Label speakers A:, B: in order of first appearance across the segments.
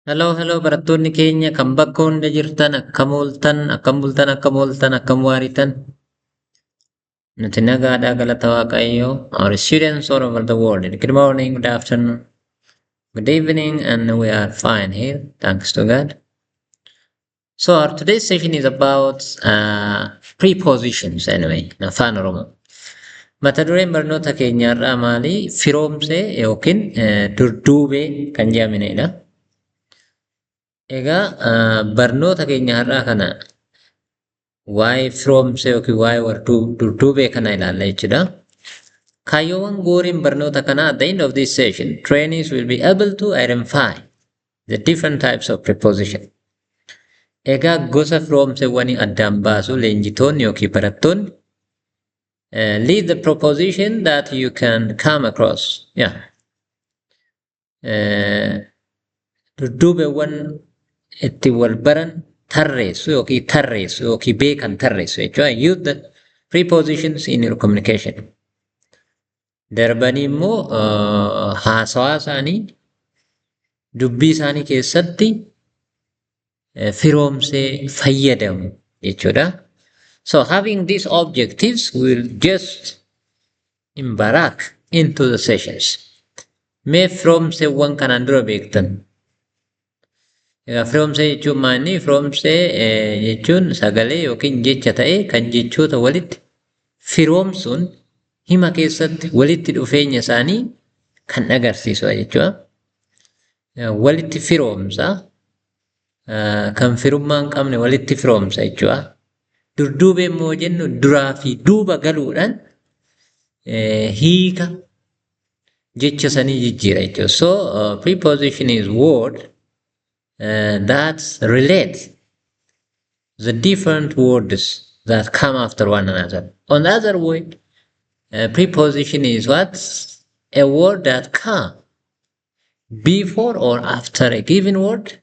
A: Hello, barattoonni keenya kan bakka hunda jirtan akkam ooltan, akkam bultan, akkam ooltan, akkam waaritan. Nuti nagaadhaa galata Waaqayyoo. Our students all over the world. Good morning, good afternoon, good evening, and we are fine here, thanks to God. So our today's session is about prepositions anyway, in Afaan Oromo. Mata dureen barnoota keenyaarraa maali? Firoomsee yookiin durduubee kan jedhaminedha. Egaa barnoota keenya har'aa kana waa'ee firoomsee yookiin waa'ee durduubee kana ilaalla jechuudha. Kaayyoowwan gooriin barnoota kanaa at the end of this session, trainees will be able to identify the different types of preposition. Egaa gosa firoomseewwanii addaan baasu leenjitoonni yookiin barattoonni lead the proposition that you can come across. Durduubeewwan itti wal baran tarreessu yookiin beekan tarreessu jechuudha. Use the prepositions in your communication. Darbanii immoo haasawaa isaanii dubbii isaanii keessatti firoomsee fayyadamu jechuudha. So having these objectives, we'll just embark into the sessions. Mee firoomseewwan kanaan dura beektan? Firoomsee jechuun maali? Firoomsee jechuun sagalee yookiin jecha ta'ee kan jechoota walitti firoomsuun hima keessatti walitti dhufeenya isaanii kan agarsiisudha jechuudha. Walitti firoomsa kan firummaa hin qabne walitti firoomsa jechuudha. Durduubee immoo jennu duraa fi duuba galuudhaan hiika jecha sanii jijjiira jechuudha. So preposition is word that relate the different words that come after one another. On the other way, preposition is what? A word that comes before or after a given word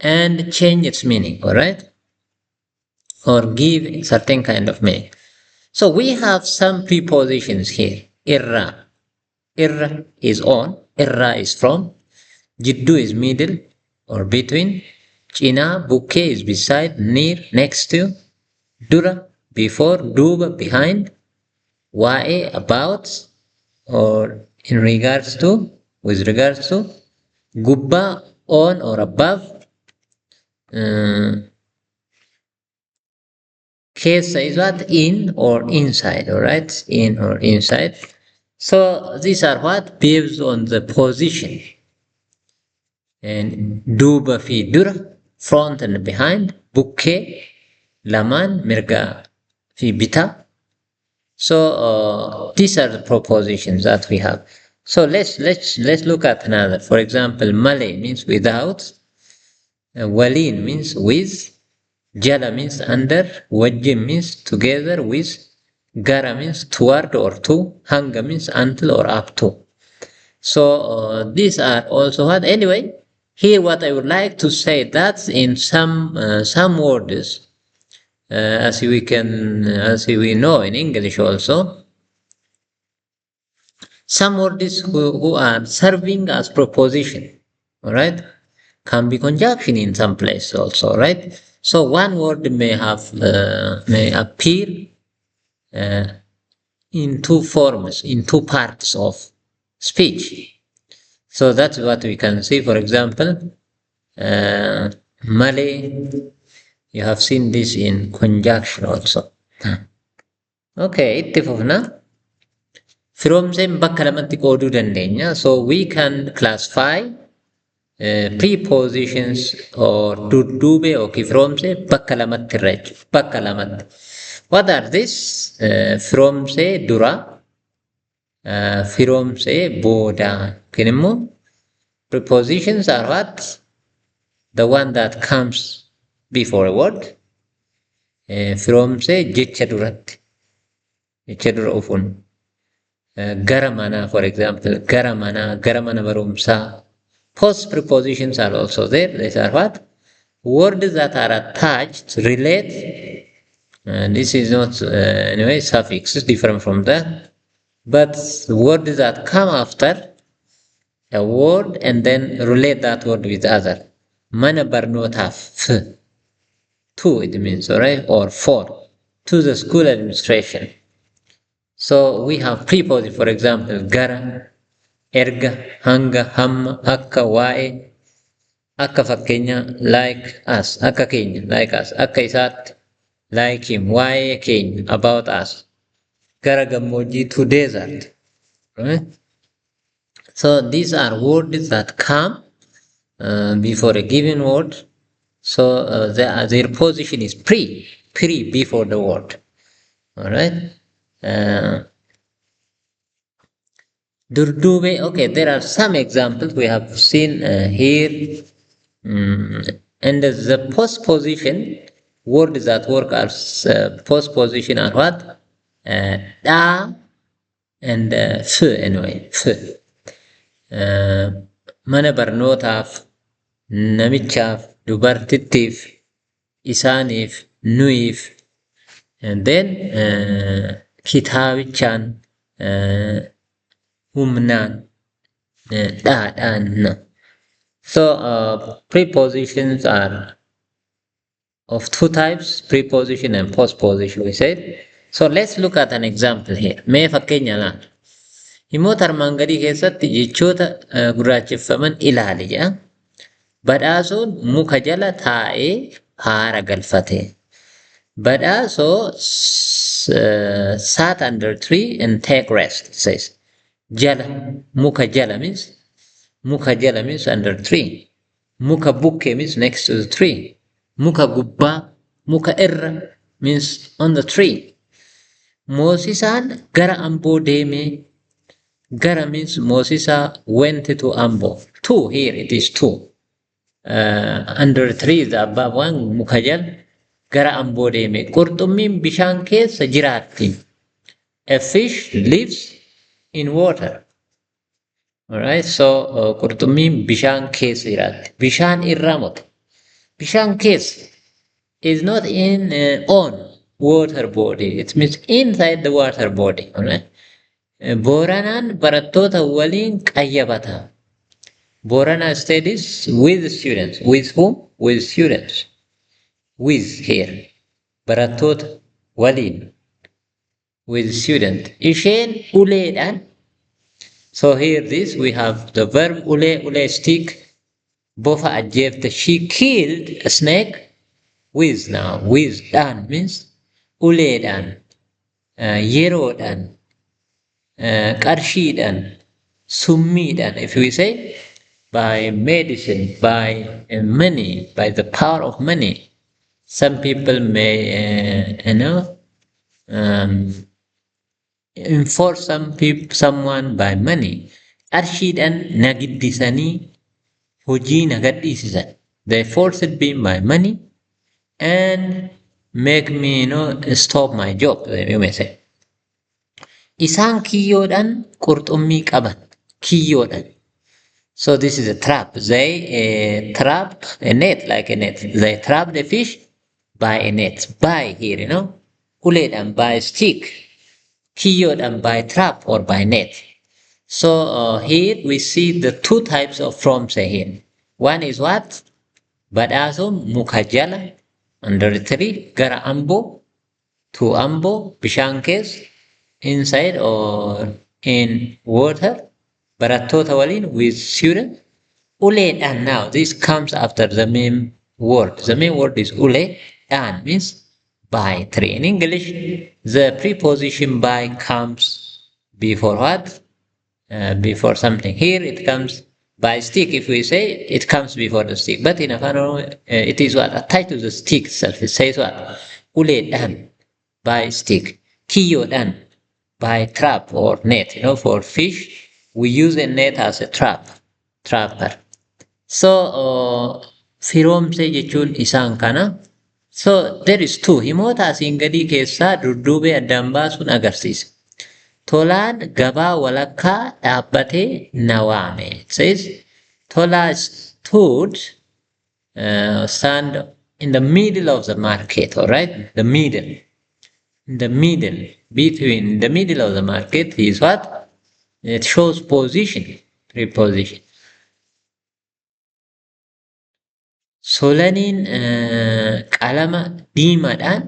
A: and change its meaning, all right? Or give a certain kind of meaning. So we have some prepositions here. Irra. Irra is on. Irra is from. Jiddu is middle or between. China, bukkee is beside, near, next to. Dura, before, duuba, behind. Waa'ee, about, or in regards to, with regards to. Gubba, on or above. Keessa is what? In or inside, all right? In or inside. So these are what? Based on the position. And duuba fi dura, front and behind, bukkee, lamaan, mirga fi bita. So these are the propositions that we have. So let's look at another. For example, male means without, waliin means with, jala means under, wajjin means together with, gara means toward or to, hanga means until or up to. So these are also what? Anyway, here what I would like to say that in some words, as we know in English also, some words who are serving as preposition, all right, can be conjunction in some place also, right? So one word may appear in two forms, in two parts of speech. So that's what we can see. For example, Malay, you have seen this in conjunction also. Okay, itti fufna. Firoomseen bakka lamatti qooduu dandeenya. So we can classify prepositions or durduubee yookiin firoomsee bakka lamatti irra jechuudha. Bakka lamatti. What are these? Firoomsee dura, firoomsee booda. Yookiin immoo prepositions are what? The one that comes before a word. Firoomsee jecha duratti. Jecha dura ufuun. Gara manaa, for example, gara mana barumsaa. Post prepositions are also there. These are what? Words that are attached, relate. This is not anyway suffix, different from that. But words that come after a word and then relate that word with other. Mana barnootaaf, to it means, all right, or for, to the school administration. So we have prepositions, for example, gara, erga, hanga, hamma, akka, waa'ee, akka fakkeenya, like us, akka keenya, like us, akka isaatti, like him, waa'ee keenya, about us, gara gammoojjii, to desert. Right? So these are words that come before a given word. So their position is pre before the word. All right. Durdube. Okay, there are some examples we have seen here, and the postposition words that work as postposition are what? Da and f anyway. F. Mana barnootaaf, namichaaf, dubartittiif, isaaniif, nuyiif, and then kitaabichaan, humnaan, dhaadhaan. So prepositions are of two types, preposition and postposition, we said. So let's look at an example here. Mee fakkeenya laal. Himoota armaan gadii keessatti jechoota gurraacheffaman ilaali jedha. Badhaasuun muka jala taa'ee haara galfate. Badhaasoo sat under tree and take rest, it says. Jala, muka jala means under tree. Muka bukke means next to the tree. Muka gubbaa, muka irra means on the tree. Moosisaan gara amboo deemee. Gara means Mosisa went to Ambo. Two here, it is two. Under three, the above one, mukajal, gara Ambo deeme. Qurxummiin bishaan keessa jiraatti. A fish lives in water. Alright, so qurxummiin bishaan keessa jiraatti. Bishaan irra mute. Bishaan keessa is not in on water body. It means inside the water body. Alright. Booranaan barattoota waliin qayyabata. Boorana studies with students. With whom? With students. With here. Barattoota waliin. With student. Isheen uleedhaan. So here this we have the verb ule stick. Bofa ajjeefte. She killed a snake with now. With dhaan means uleedhaan. Yeroodhaan. Qarshiidhaan, summiidhaan, if we say, by medicine, by money, by the power of money. Some people may, enforce someone by money. Qarshiidhaan nagiddisanii hojii nagadhiisisan. They forced me by money and make me, stop my job, you may say. Isaan kiyyoodhaan qurxummii qaban. Kiyyoodhaan. So this is a trap. They trap a net, like a net. They trap the fish by a net. By here, uleedhaan by stick. Kiyyoodhaan by trap or by net. So here we see the two types of Firoomsee here. One is what? Badhaasuun muka jala, under the tree, gara Amboo, to Amboo, bishaan keessa. Inside or in water, barattoota waliin with student. Uleedhaan now, this comes after the main word. The main word is uleedhaan means by tree. In English, the preposition by comes before what? Before something. Here it comes by stick. If we say it comes before the stick, but in Afaan Oromo, it is what? Attached to the stick itself. It says what? Uleedhaan by stick. Kiyyoodhaan by trap or net, for fish, we use a net as a trapper. So, Firoomsee jechuun isaan kana. So, there is two. Himoota asiin gadii keessaa dudduubee addaan baasuun agarsiisa. Tolaan gabaa walakkaa dhaabbatee na waame. It says, Tola stood, stand in the middle of the market, all right? The middle. In the middle, between the middle of the market is what? It shows position. preposition. Solaniin qalama diimaadhaan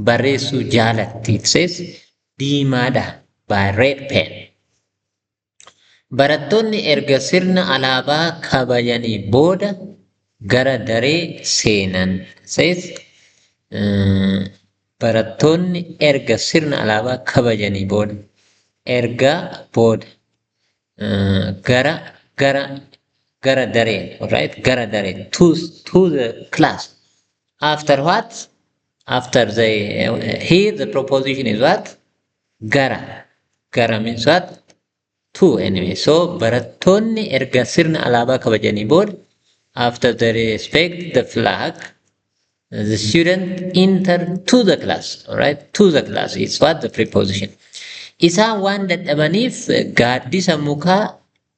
A: barreessuu jaalatti. It says diimaadha by red pen. Barattoonni erga sirna alaabaa kabajanii booda gara daree seenan. It says barattoonni erga sirna alaabaa kabajanii booda erga booda gara daree, alright, gara daree to the class. After what? After the here the proposition is what? Gara means what? To anyway. So barattoonni erga sirna alaabaa kabajanii booda after they respect the flag, the student enter to the class. Alright, to the class is what? The preposition. Isaan waan dadhabaniif gaaddisa mukaa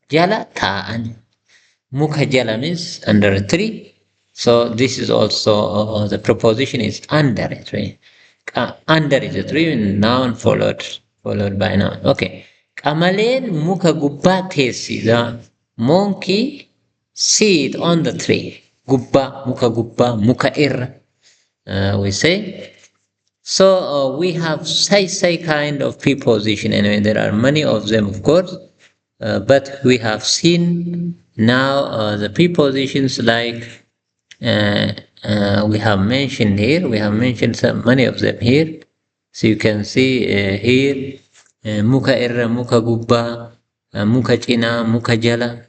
A: jala taa'an. Muka jala means under a tree. So this is also the preposition is under a tree. Under is a tree, noun followed by noun. Okay. Qamaleen muka gubbaa teessi. The monkey sit on the tree. Gubbaa, muka irra. We say. So we have say kind of preposition. Anyway, there are many of them, of course. But we have seen now the prepositions like we have mentioned here. We have mentioned many of them here. So you can see here muka irra, muka gubba, muka cina, muka jala,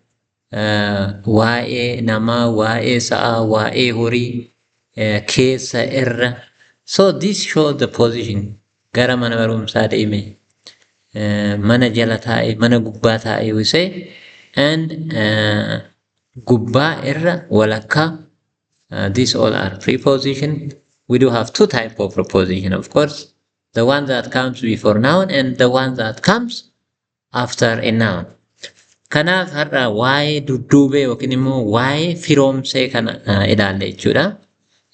A: waa'ee namaa, waa'ee sa'a, waa'ee horii, keessa irra. So this shows the position. Gara mana barumsaa deeme. Mana jala taa'e, mana gubbaa taa'e, we say, and gubbaa irra, walakkaa. These all are preposition. We do have two types of preposition, of course. The one that comes before noun and the one that comes after a noun. Kanaaf har'a waa'ee dudduubee yookiin immoo waa'ee firoomsee kana ilaalle jechuudha.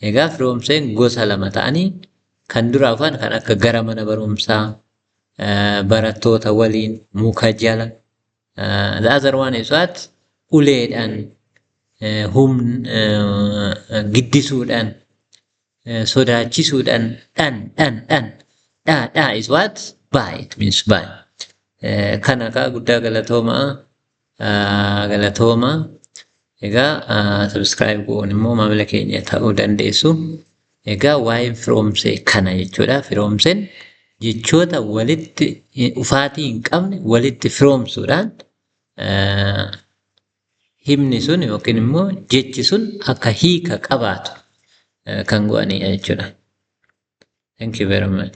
A: Egaa firoomseen gosa lama ta'anii kan dura afaan kan akka gara mana barumsaa, barattoota waliin, muka jala. The other one is what? Uleedhaan, giddisuudhaan, sodaachisuudhaan, dhaan. Dhaa is what? By. It means by. Kana kaa guddaa galatoomaa. Egaa subscribe goon immoo maamila keenya ta'uu dandeessu. Egaa waa'ee firoomsee kana jechuudha. Firoomseen jechoota walitti ufaatii hin qabne walitti firoomsuudhaan himni sun yookiin immoo jechi sun akka hiika qabaatu kan go'anidha jechuudha. Thank you very much.